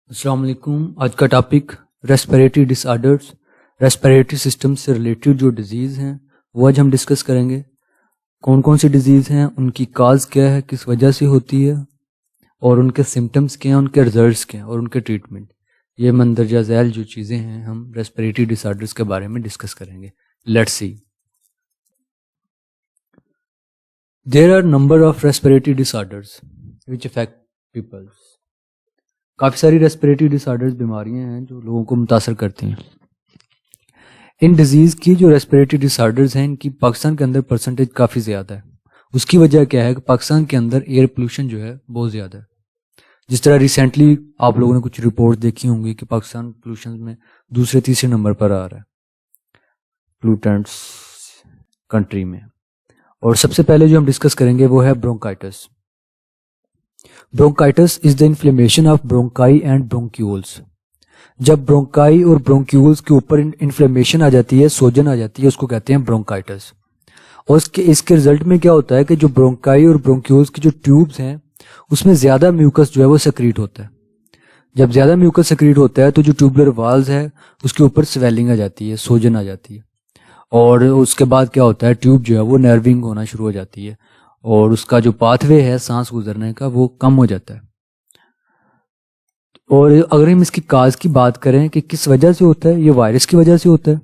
السلام علیکم. آج کا ٹاپک ریسپریٹری ڈس آرڈرس، ریسپریٹری سسٹم سے ریلیٹڈ جو ڈیزیز ہیں وہ آج ہم ڈسکس کریں گے. کون کون سی ڈیزیز ہیں، ان کی کاز کیا ہے، کس وجہ سے ہوتی ہے، اور ان کے سمٹمز کیا ہیں، ان کے ریزلٹس کیا ہیں، اور ان کے ٹریٹمنٹ. یہ مندرجہ ذیل جو چیزیں ہیں ہم ریسپریٹری ڈس آرڈرس کے بارے میں ڈسکس کریں گے. Let's see. There are number of respiratory disorders which affect peoples. کافی ساری ریسپریٹری ڈس آرڈرز بیماریاں ہیں جو لوگوں کو متاثر کرتی ہیں. ان ڈیزیز کی جو ریسپریٹری ڈس آرڈرز ہیں ان کی پاکستان کے اندر پرسنٹیج کافی زیادہ ہے. اس کی وجہ کیا ہے کہ پاکستان کے اندر ایئر پولوشن جو ہے بہت زیادہ ہے. جس طرح ریسنٹلی آپ لوگوں نے کچھ رپورٹ دیکھی ہوں گی کہ پاکستان پولوشن میں دوسرے تیسرے نمبر پر آ رہا ہے پولوٹنٹس کنٹری میں. اور سب سے پہلے جو ہم ڈسکس کریں گے وہ ہے bronchitis. Bronchitis is the inflammation of bronchi and bronchioles. جب برونکائی اور برونکیولز کے اوپر انفلیمیشن آ جاتی ہے، سوجن آ جاتی ہے، اس کو کہتے ہیں برونکائٹس. اور اس کے رزلٹ میں کیا ہوتا ہے کہ جو برونکائی اور برونکیولز کی جو ٹیوبز ہیں اس میں زیادہ میوکس جو ہے وہ سیکریٹ ہوتا ہے. جب زیادہ میوکس سیکریٹ ہوتا ہے تو جو ٹیوبولر والز ہے اس کے اوپر سویلنگ آ جاتی ہے، سوجن آ جاتی ہے. اور اس کے بعد کیا ہوتا ہے، ٹیوب جو ہے وہ نرونگ ہونا شروع ہو جاتی ہے اور اس کا جو پاتھ وے ہے سانس گزرنے کا وہ کم ہو جاتا ہے. اور اگر ہم اس کی کاز کی بات کریں کہ کس وجہ سے ہوتا ہے، یہ وائرس کی وجہ سے ہوتا ہے،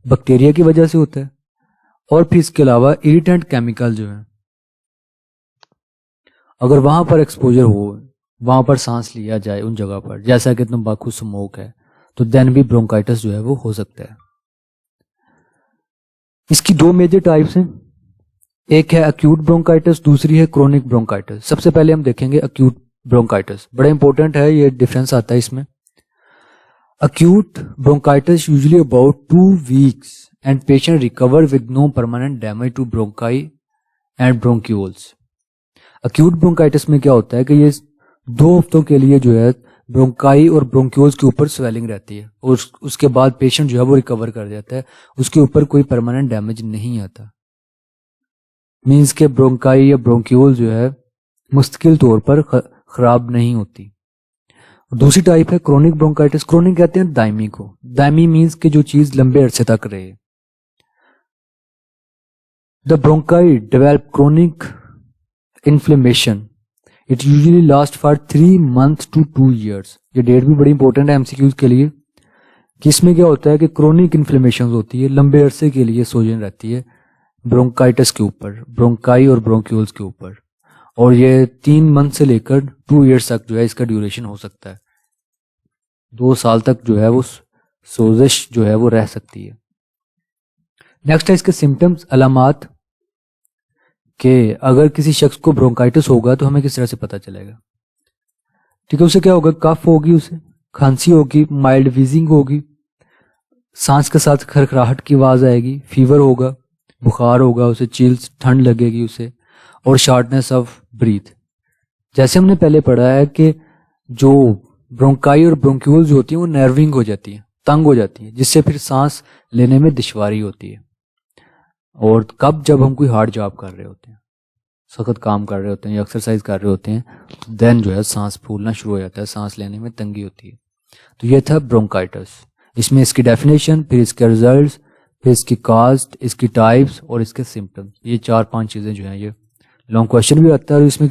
بیکٹیریا کی وجہ سے ہوتا ہے، اور پھر اس کے علاوہ اریٹنٹ کیمیکل جو ہیں اگر وہاں پر ایکسپوجر ہو، وہاں پر سانس لیا جائے ان جگہ پر، جیسا کہ تمباکو سموک ہے، تو دین بھی برونکائٹس جو ہے وہ ہو سکتا ہے. اس کی دو میجر ٹائپس ہیں، ایک ہے ایکیوٹ برونکائٹس، دوسری ہے کرونک برونکائٹس. سب سے پہلے ہم دیکھیں گے ایکیوٹ برونکائٹس. بڑا امپورٹنٹ ہے، یہ ڈفرینس آتا ہے اس میں. Acute bronchitis usually about 2 weeks and patient recover with no permanent damage to bronchi and bronchioles. Acute bronchitis میں کیا ہوتا ہے کہ یہ 2 ہفتوں کے لیے جو ہے برونکائی اور برونکیولز کے اوپر سویلنگ رہتی ہے اور اس کے بعد پیشنٹ جو ہے وہ ریکور کر جاتا ہے، اس کے اوپر کوئی پرماننٹ ڈیمیج نہیں آتا. مینس کہ برونکائی یا برونکیول جو ہے مستقل طور پر خراب نہیں ہوتی. دوسری ٹائپ ہے کرونک برونکائٹس. کرونک کہتے ہیں دائمی کو. دائمی مینس کہ جو چیز لمبے عرصے تک رہے. The bronchi develop chronic inflammation. It usually last for 3 months to 2 years. یہ ڈیٹ بھی بڑی امپورٹنٹ ہے MCQs کے لیے کہ اس میں کیا ہوتا ہے کہ کرونک انفلیمیشن ہوتی ہے، لمبے عرصے کے لیے سوجن رہتی ہے برونکائٹس کے اوپر، برونکائی اور برونکیولز کے اوپر، اور یہ 3 months سے لے کر 2 years تک جو ہے اس کا ڈیوریشن ہو سکتا ہے. 2 سال تک جو ہے وہ سوزش جو ہے وہ رہ سکتی ہے. نیکسٹ ہے اس کے سمٹمز، علامات، کہ اگر کسی شخص کو برونکائٹس ہوگا تو ہمیں کس طرح سے پتہ چلے گا. ٹھیک ہے، اسے کیا ہوگا، کف ہوگی، اسے کھانسی ہوگی، مائلڈ ویزنگ ہوگی، سانس کے ساتھ کھرکھراہٹ کی آواز آئے گی، فیور ہوگا، بخار ہوگا، اسے چیلز، ٹھنڈ لگے گی اسے، اور شارٹنس آف بریتھ. جیسے ہم نے پہلے پڑھا ہے کہ جو برونکائی اور برونکیول جو ہوتی ہیں وہ نرونگ ہو جاتی ہیں، تنگ ہو جاتی ہیں، جس سے پھر سانس لینے میں دشواری ہوتی ہے. اور کب، جب ہم کوئی ہارڈ جاب کر رہے ہوتے ہیں، سخت کام کر رہے ہوتے ہیں یا ایکسرسائز کر رہے ہوتے ہیں، دین جو ہے سانس پھولنا شروع ہو جاتا ہے، سانس لینے میں تنگی ہوتی ہے. تو یہ تھا برونکائٹس. اس میں اس کی ڈیفینیشن، پھر اس کے ریزلٹس، پھر اس کی کاسٹ، اس کی ٹائپس اور اس کے سمٹمز. یہ 4-5 چیزیں جو ہیں، یہ لانگ کوشچن بھی آتا ہے اور اس میں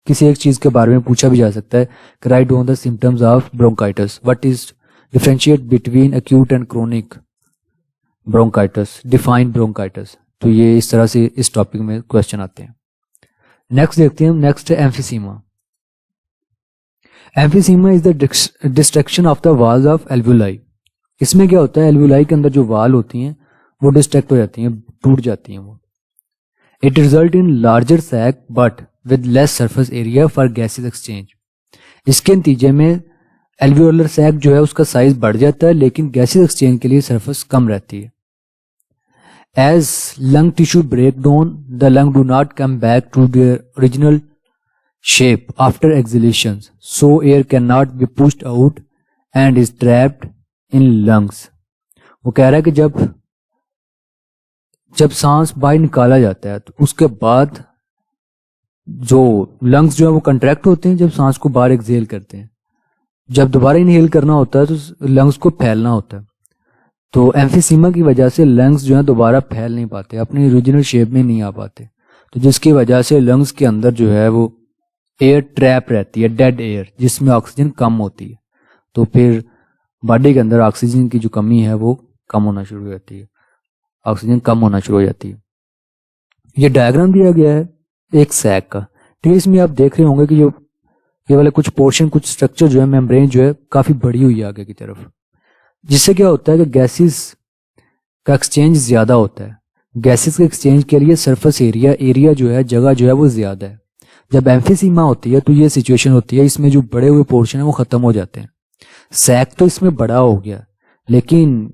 کسی ایک چیز کے بارے میں پوچھا بھی جا سکتا ہے کہ write down the symptoms of bronchitis. What is differentiate between acute and chronic bronchitis, define bronchitis. تو یہ اس طرح سے اس ٹاپک میں کوشچن آتے ہیں. نیکسٹ دیکھتے ہیں. نیکسٹ ہے emphysema. Emphysema is the destruction of the walls of alveoli. اس میں کیا ہوتا ہے، ایلویولائی کے اندر جو وال ہوتی ہیں وہ ڈسٹریکٹ ہو جاتی ہیں، ٹوٹ جاتی ہیں وہ. It result in larger sac but with less surface area for gases exchange. اس کے نتیجے میں ایلویولر سیک جو ہے اس کا سائز بڑھ جاتا ہے لیکن گیسز ایکسچینج کے لیے سرفیس کم رہتی ہے. As lung tissue break down the lung do not come back to their original shape after exhalation, so air can not be pushed out and is trapped in lungs. وہ کہہ رہا ہے کہ جب سانس باہر نکالا جاتا ہے تو اس کے بعد جو لنگس جو ہے وہ کنٹریکٹ ہوتے ہیں جب سانس کو باہر ایکزیل کرتے ہیں، جب دوبارہ انہیل کرنا ہوتا ہے تو لنگس کو پھیلنا ہوتا ہے, تو ایمفیسیما کی وجہ سے لنگس جو ہیں دوبارہ پھیل نہیں پاتے, اپنی اوریجنل شیپ میں نہیں آ پاتے, تو جس کی وجہ سے لنگس کے اندر جو ہے وہ ایئر ٹریپ رہتی ہے, ڈیڈ ایئر, جس میں آکسیجن کم ہوتی ہے, تو پھر باڈی کے اندر آکسیجن کی جو کمی ہے وہ کم ہونا شروع ہو جاتی ہے, آکسیجن کم ہونا شروع ہو جاتی ہے. یہ ڈائیگرام دیا گیا ہے ایک سیک کا, ٹھیک ہے, اس میں آپ دیکھ رہے ہوں گے کہ جو یہ والے کچھ پورشن, کچھ اسٹرکچر جو ہے, میمبرین جو ہے کافی بڑی ہوئی ہے آگے کی طرف, جس سے کیا ہوتا ہے کہ گیسز کا ایکسچینج زیادہ ہوتا ہے. گیسز کے ایکسچینج کے لیے سرفس ایریا جو ہے, جگہ جو ہے وہ زیادہ ہے. جب ایمفیسیما ہوتی ہے تو یہ سچویشن ہوتی ہے, اس میں جو بڑے ہوئے پورشن ہیں وہ ختم ہو جاتے ہیں. سیک تو اس میں بڑا ہو گیا, لیکن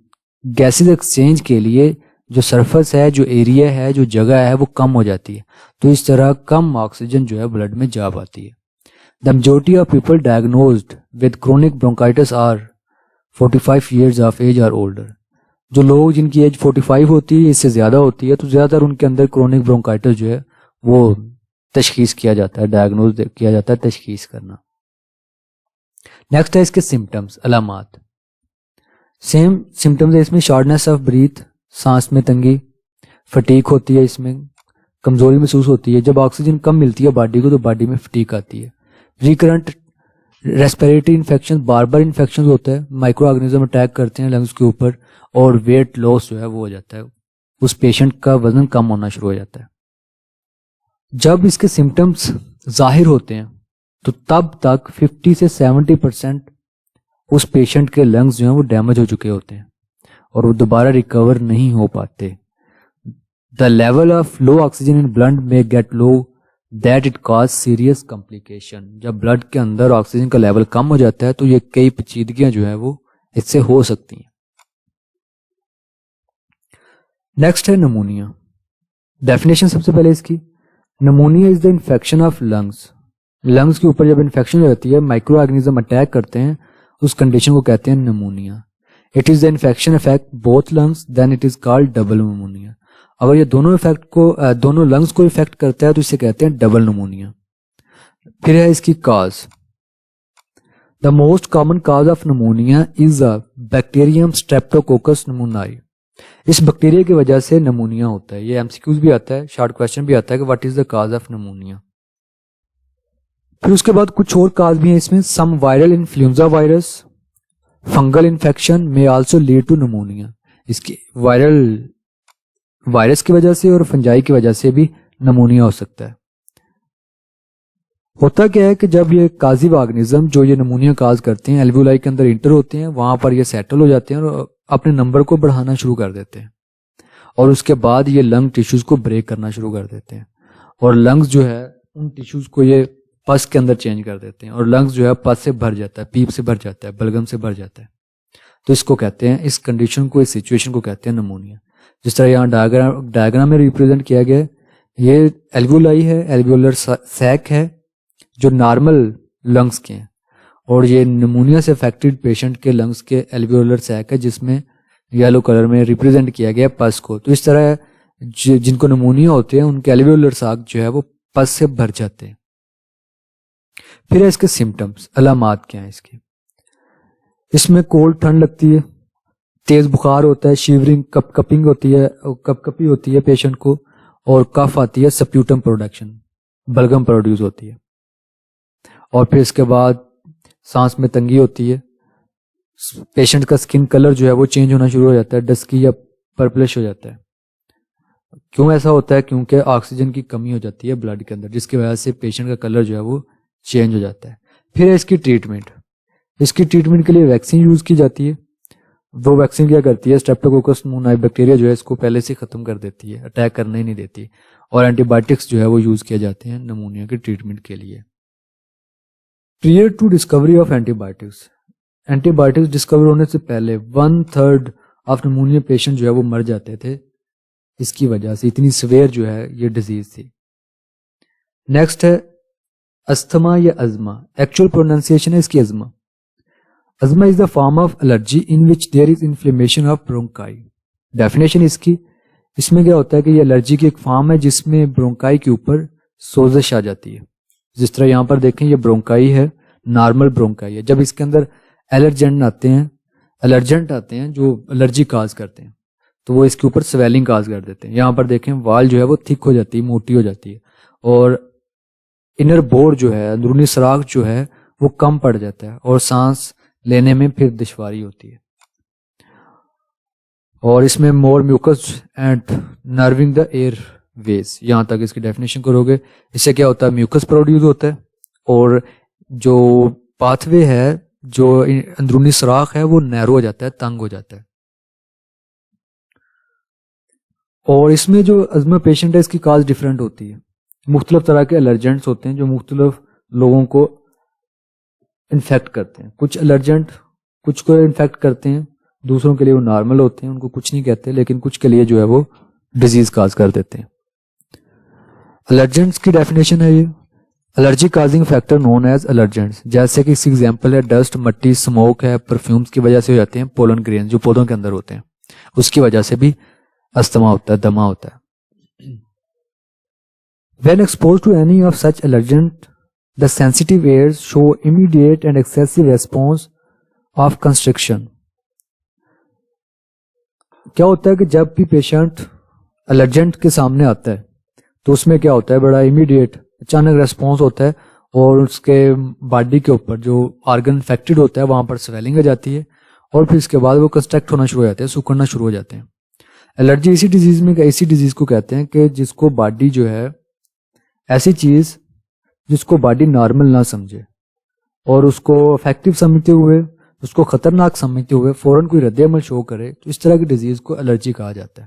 گیسز ایکسچینج کے لیے جو سرفس ہے, جو ایریا ہے, جو جگہ ہے وہ کم ہو جاتی ہے, تو اس طرح کم آکسیجن جو ہے بلڈ میں جا پاتی ہے. The majority of people diagnosed with chronic bronchitis are 45 years of age or older. جو لوگ جن کی ایج 45 ہوتی ہے, اس سے زیادہ ہوتی ہے, تو زیادہ تر ان کے اندر کرونک برونکائٹس جو ہے وہ تشخیص کیا جاتا ہے, ڈائگنوز کیا جاتا ہے, تشخیص کرنا. نیکسٹ ہے اس کے سمٹمز, علامات. سیم سمٹمز ہے اس میں, شارٹنیس آف بریتھ, سانس میں تنگی, فٹیک ہوتی ہے, اس میں کمزوری محسوس ہوتی ہے. جب آکسیجن کم ملتی ہے باڈی کو تو باڈی میں فٹیک آتی ہے. ریکرنٹ ریسپیریٹری انفیکشن, بار بار انفیکشن ہوتا ہے, مائکرو آرگنیزم اٹیک کرتے ہیں لنگس کے اوپر, اور ویٹ لاس جو ہے وہ ہو جاتا ہے, اس پیشنٹ کا وزن کم ہونا شروع ہو جاتا ہے. جب اس کے سمٹمز ظاہر ہوتے ہیں تو تب تک 50 سے 70% اس پیشنٹ کے لنگس جو ہیں وہ ڈیمیج ہو چکے ہوتے ہیں اور وہ دوبارہ ریکور نہیں ہو پاتے. The level of low oxygen in blood میں get low that it cause serious complication. جب بلڈ کے اندر آکسیجن کا لیول کم ہو جاتا ہے تو یہ کئی پیچیدگیاں جو ہیں وہ اس سے ہو سکتی ہیں. نیکسٹ ہے نمونیا. ڈیفینیشن سب سے پہلے اس کی, pneumonia is the infection of lungs. Lungs کے اوپر جب انفیکشن ہو جاتی ہے, مائکرو آرگنیزم اٹیک کرتے ہیں, اس کنڈیشن کو کہتے ہیں pneumonia. It is the infection affect both lungs, then it is called double pneumonia. اگر یہ دونوں لنگس کو افیکٹ کرتا ہے تو اسے کہتے ہیں ڈبل نمونیا. پھر ہے اس کی cause. The most common cause of pneumonia is a bacterium Streptococcus pneumoniae. اس بیکٹیریا کی وجہ سے نمونیا ہوتا ہے. یہ ایم سی کیوز بھی آتا ہے, شارٹ کوشچن بھی آتا ہے کہ what is the cause of pneumonia. پھر اس کے بعد کچھ اور کاز بھی ہیں اس میں. Some viral influenza virus, fungal infection may also lead to pneumonia. اس کی وائرس کی وجہ سے اور فنجائی کی وجہ سے بھی نمونیا ہو سکتا ہے. ہوتا کیا ہے کہ جب یہ کازیو آرگنیزم جو یہ نمونیا کاز کرتے ہیں الویولائی کے اندر انٹر ہوتے ہیں, وہاں پر یہ سیٹل ہو جاتے ہیں اور اپنے نمبر کو بڑھانا شروع کر دیتے ہیں, اور اس کے بعد یہ لنگ ٹیشوز کو بریک کرنا شروع کر دیتے ہیں, اور لنگز جو ہے ان ٹیشوز کو یہ پس کے اندر چینج کر دیتے ہیں, اور لنگز جو ہے پس سے بھر جاتا ہے, پیپ سے بھر جاتا ہے, بلغم سے بھر جاتا ہے. تو اس کو کہتے ہیں, اس کنڈیشن کو, اس سچویشن کو کہتے ہیں نمونیا. جس طرح یہاں ڈائیگرام میں ریپرزینٹ کیا گیا ہے, یہ الویولائی ہے, الویولر سیک ہے جو نارمل لنگس کے ہیں, اور یہ نمونیا سے افیکٹڈ پیشنٹ کے لنگس کے الویولر سیک ہے جس میں یلو کلر میں ریپرزینٹ کیا گیا ہے پس کو. تو اس طرح جن کو نمونیا ہوتے ہیں ان کے الویولر ساک جو ہے وہ پس سے بھر جاتے ہیں. پھر ہے اس کے سمٹمز, علامات کیا ہیں اس کے. اس میں کولڈ, ٹھنڈ لگتی ہے, تیز بخار ہوتا ہے, شیورنگ, کپنگ ہوتی ہے, کپی ہوتی ہے پیشنٹ کو, اور کف آتی ہے, سپیوٹم پروڈکشن, بلغم پروڈیوس ہوتی ہے. اور پھر اس کے بعد سانس میں تنگی ہوتی ہے, پیشنٹ کا سکن کلر جو ہے وہ چینج ہونا شروع ہو جاتا ہے, ڈسکی یا پرپلش ہو جاتا ہے. کیوں ایسا ہوتا ہے؟ کیونکہ آکسیجن کی کمی ہو جاتی ہے بلڈ کے اندر, جس کی وجہ سے پیشنٹ کا کلر جو ہے وہ چینج ہو جاتا ہے. پھر ہے اس کی ٹریٹمنٹ. اس کی ٹریٹمنٹ کے لیے ویکسین یوز کی جاتی ہے. وہ ویکسین کیا کرتی ہے, اسٹریپٹوکوکس نمونائی بیکٹیریا جو ہے اس کو پہلے سے ختم کر دیتی ہے, اٹیک کرنے ہی نہیں دیتی, اور اینٹی بایوٹکس جو ہے وہ یوز کیے جاتے ہیں نمونیا کے ٹریٹمنٹ کے لیے. Prior to discovery of antibiotics. Antibiotics discover ہونے سے پہلے 1/3 آف نمونیا پیشنٹ جو ہے وہ مر جاتے تھے اس کی وجہ سے, اتنی سویئر جو ہے یہ ڈیزیز تھی. نیکسٹ ہے استھما یا ازما. ایکچوئل پروننسیشن ہے اس کی asthma. Asthma is the form of allergy in which there is inflammation of bronchi. Definition اس میں کیا ہوتا ہے کہ یہ الرجی کی ایک فارم ہے جس میں برونکائی کے اوپر سوزش آ جاتی ہے. جس طرح یہاں پر دیکھیں یہ برونکائی ہے, نارمل برونکائی ہے. جب اس کے اندر الرجنٹ آتے ہیں جو الرجی کاز کرتے ہیں تو وہ اس کے اوپر سویلنگ کاز کر دیتے ہیں. یہاں پر دیکھیں وال جو ہے وہ تھک ہو جاتی ہے, موٹی ہو جاتی ہے, اور انر بور جو ہے, اندرونی سوراخ جو ہے وہ کم پڑ جاتا ہے اور سانس لینے میں پھر دشواری ہوتی ہے. اور اس میں مور میوکس اینڈ نرونگ دا ایئر ویز, یہاں تک اس کی ڈیفینیشن کرو گے. اس سے کیا ہوتا ہے, میوکس پروڈیوس ہوتا ہے اور جو پاتھ وے ہے, جو اندرونی سوراخ ہے وہ نیرو ہو جاتا ہے, تنگ ہو جاتا ہے. اور اس میں جو ازما پیشنٹ ہے اس کی کاز ڈفرینٹ ہوتی ہے. مختلف طرح کے الرجنٹس ہوتے ہیں جو مختلف لوگوں کو انفیکٹ کرتے ہیں. کچھ الرجنٹ کچھ کو انفیکٹ کرتے ہیں, دوسروں کے لیے وہ نارمل ہوتے ہیں, ان کو کچھ نہیں کہتے, لیکن کچھ کے لیے جو ہے وہ ڈیزیز کاز کر دیتے ہیں. الرجنٹس کی ڈیفینیشن ہے یہ allergy causing factor known as allergens, جیسے کہ اس ایگزامپل ہے ڈسٹ, مٹی, اسموک ہے, پرفیومز کی وجہ سے ہو جاتے ہیں, پولن گرین جو پودوں کے اندر ہوتے ہیں اس کی وجہ سے بھی استما ہوتا ہے, دما ہوتا ہے. When exposed to any of such allergens, the sensitive ears show immediate and excessive response of constriction. کیا ہوتا ہے کہ جب بھی پیشنٹ الرجنٹ کے سامنے آتا ہے تو اس میں کیا ہوتا ہے, بڑا امیڈیٹ اچانک ریسپانس ہوتا ہے اور اس کے باڈی کے اوپر جو آرگن انفیکٹڈ ہوتا ہے وہاں پر سویلنگ ہو جاتی ہے اور پھر اس کے بعد وہ کنسٹرکٹ ہونا شروع ہو جاتے ہیں, سکڑنا شروع ہو جاتے ہیں. الرجی ایسی ڈیزیز کو کہتے ہیں کہ جس کو باڈی جو ہے ایسی چیز جس کو باڈی نارمل نہ سمجھے اور اس کو افیکٹو سمجھتے ہوئے, اس کو خطرناک سمجھتے ہوئے فوراً کوئی رد عمل شو کرے, تو اس طرح کی ڈیزیز کو الرجی کہا جاتا ہے.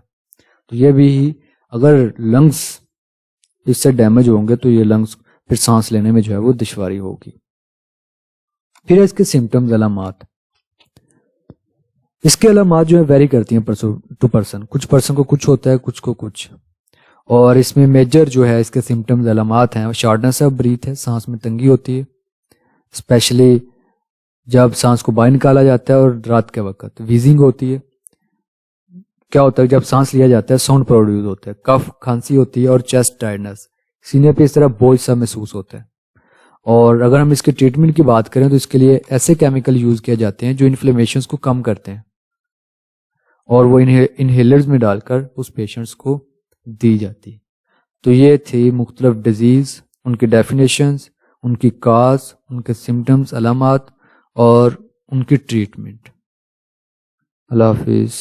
تو یہ بھی اگر لنگس اس سے ڈیمیج ہوں گے تو یہ لنگس پھر سانس لینے میں جو ہے وہ دشواری ہوگی. پھر اس کے سمٹمز, علامات. اس کے علامات جو ہے ویری کرتی ہیں پرسن ٹو پرسن, کچھ پرسن کو کچھ ہوتا ہے, کچھ کو کچھ. اور اس میں میجر جو ہے اس کے سمٹمز علامات ہیں, شارٹنس آف بریتھ ہے, سانس میں تنگی ہوتی ہے, اسپیشلی جب سانس کو باہر نکالا جاتا ہے اور رات کے وقت. ویزنگ ہوتی ہے, کیا ہوتا ہے جب سانس لیا جاتا ہے ساؤنڈ پروڈیوس ہوتا ہے. کف, کھانسی ہوتی ہے, اور چیسٹ ٹائٹنس, سینے پہ اس طرح بوجھ سا محسوس ہوتا ہے. اور اگر ہم اس کے ٹریٹمنٹ کی بات کریں تو اس کے لیے ایسے کیمیکل یوز کیے جاتے ہیں جو انفلیمیشنز کو کم کرتے ہیں اور وہ انہیلرز میں ڈال کر اس پیشنٹس کو دی جاتی. تو یہ تھی مختلف ڈیزیز, ان کی ڈیفینیشنز, ان کی کاز, ان کے سمٹمز, علامات اور ان کی ٹریٹمنٹ. اللہ حافظ.